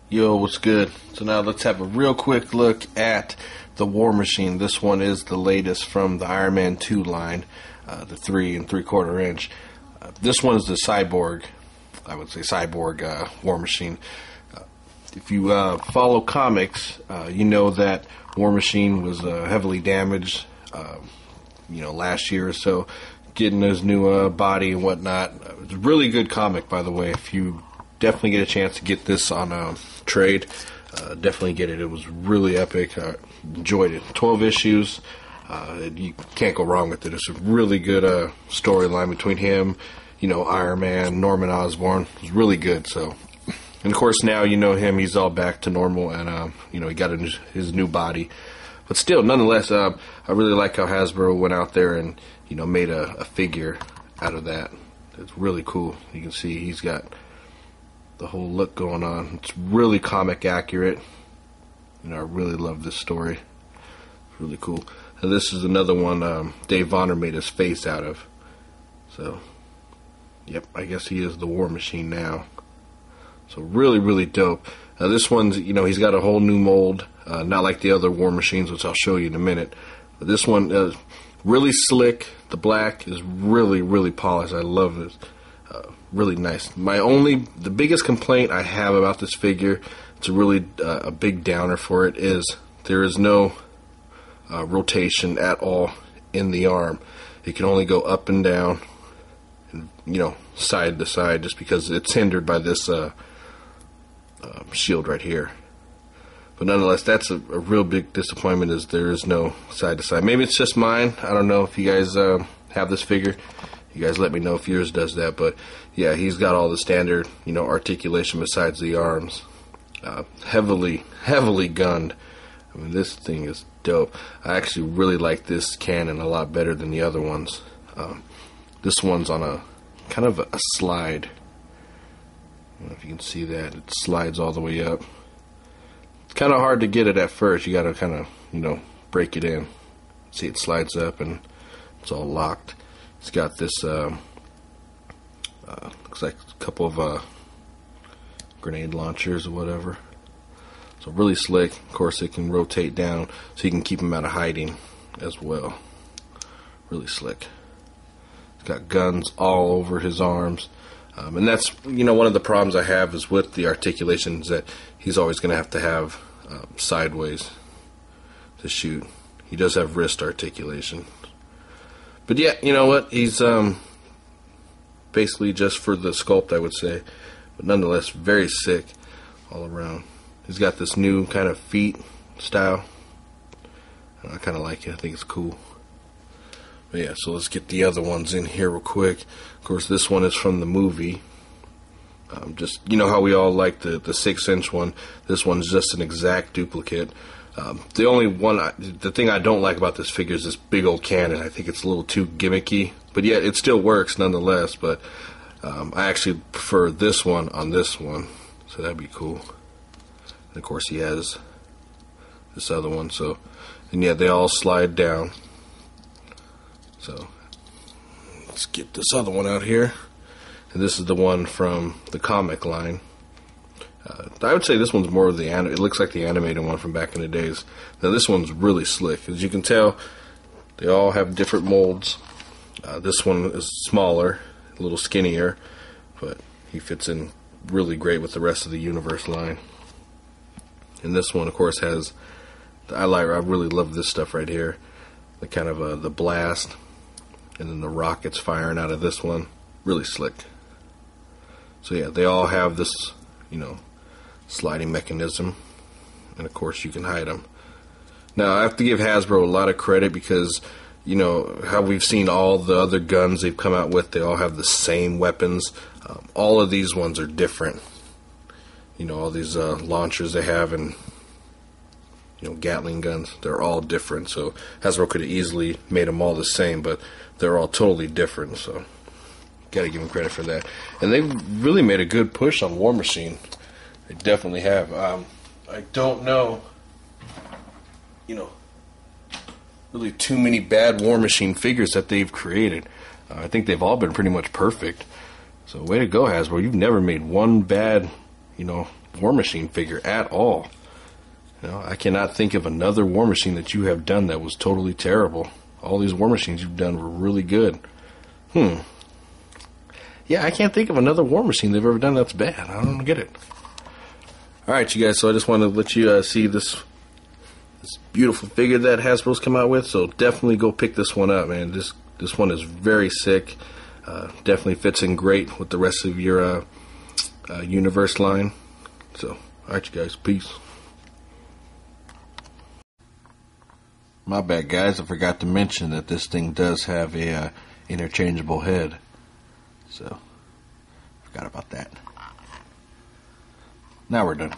Yo, what's good? So now let's have a real quick look at the War Machine. This one is the latest from the Iron Man 2 line, the 3 3/4 inch. This one is the Cyborg, I would say Cyborg War Machine. If you follow comics, you know that War Machine was heavily damaged, last year or so, getting his new body and whatnot. It's a really good comic, by the way. If you definitely get a chance to get this on trade, definitely get it. It was really epic. Enjoyed it. 12 issues. You can't go wrong with it. It's a really good storyline between him, Iron Man, Norman Osborn. It was really good. So, and of course now him. He's all back to normal, and he got his new body. But still, nonetheless, I really like how Hasbro went out there and made a figure out of that. It's really cool. You can see he's got the whole look going on. It's really comic accurate. I really love this story. It's really cool. And this is another one Dave Vonner made his face out of. So, yep, I guess he is the War Machine now. So really, really dope. This one's, he's got a whole new mold. Not like the other War Machines, which I'll show you in a minute. But this one is really slick. The black is really, really polished. I love this. Really nice. The biggest complaint I have about this figure, it's a really a big downer for it, is there is no rotation at all in the arm. It can only go up and down, and side to side, just because it's hindered by this shield right here. But nonetheless, that's a real big disappointment, is there is no side to side. Maybe it's just mine. I don't know if you guys have this figure. You guys let me know if yours does that. But yeah, he's got all the standard, articulation besides the arms. Heavily gunned. I mean, this thing is dope. I actually really like this cannon a lot better than the other ones. This one's on a kind of a slide. I don't know if you can see that. It slides all the way up. It's kind of hard to get it at first. You got to kind of, break it in. See, it slides up and it's all locked. It's got this, looks like a couple of grenade launchers or whatever. So really slick. Of course, it can rotate down so you can keep him out of hiding as well. Really slick. It's got guns all over his arms. And that's, one of the problems I have is with the articulations, that he's always going to have sideways to shoot. He does have wrist articulation. But yeah, you know what? He's basically just for the sculpt, I would say. But nonetheless, very sick all around. He's got this new kind of feet style. I kind of like it. I think it's cool. But yeah, so let's get the other ones in here real quick. Of course, this one is from the movie. Just, how we all like the 6-inch one. This one's just an exact duplicate. The thing I don't like about this figure is this big old cannon. I think it's a little too gimmicky, but yet it still works nonetheless. But I actually prefer this one on this one, so that'd be cool. And of course, he has this other one. So, and yeah, they all slide down. So let's get this other one out here. And this is the one from the comic line. I would say this one's more of it looks like the animated one from back in the days. Now this one's really slick. As you can tell, they all have different molds. This one is smaller, a little skinnier, but he fits in really great with the rest of the Universe line. And this one, of course, has I really love this stuff right here. The kind of the blast, and then the rockets firing out of this one. Really slick. So yeah, they all have this, sliding mechanism, and of course you can hide them. Now I have to give Hasbro a lot of credit, because how we've seen all the other guns they've come out with, they all have the same weapons. All of these ones are different. All these launchers they have, and Gatling guns, they're all different. So Hasbro could have easily made them all the same, but they're all totally different. So gotta give them credit for that. And they've really made a good push on War Machine. They definitely have. I don't know, really too many bad War Machine figures that they've created. I think they've all been pretty much perfect. So way to go, Hasbro. You've never made one bad War Machine figure at all. I cannot think of another War Machine that you have done that was totally terrible. All these War Machines you've done were really good. Yeah, I can't think of another War Machine they've ever done that's bad. I don't get it. Alright, you guys, so I just wanted to let you see this beautiful figure that Hasbro's come out with. So definitely go pick this one up, man. This one is very sick. Definitely fits in great with the rest of your universe line. So, alright, you guys, peace. My bad, guys. I forgot to mention that this thing does have a interchangeable head. So, forgot about that. Now we're done.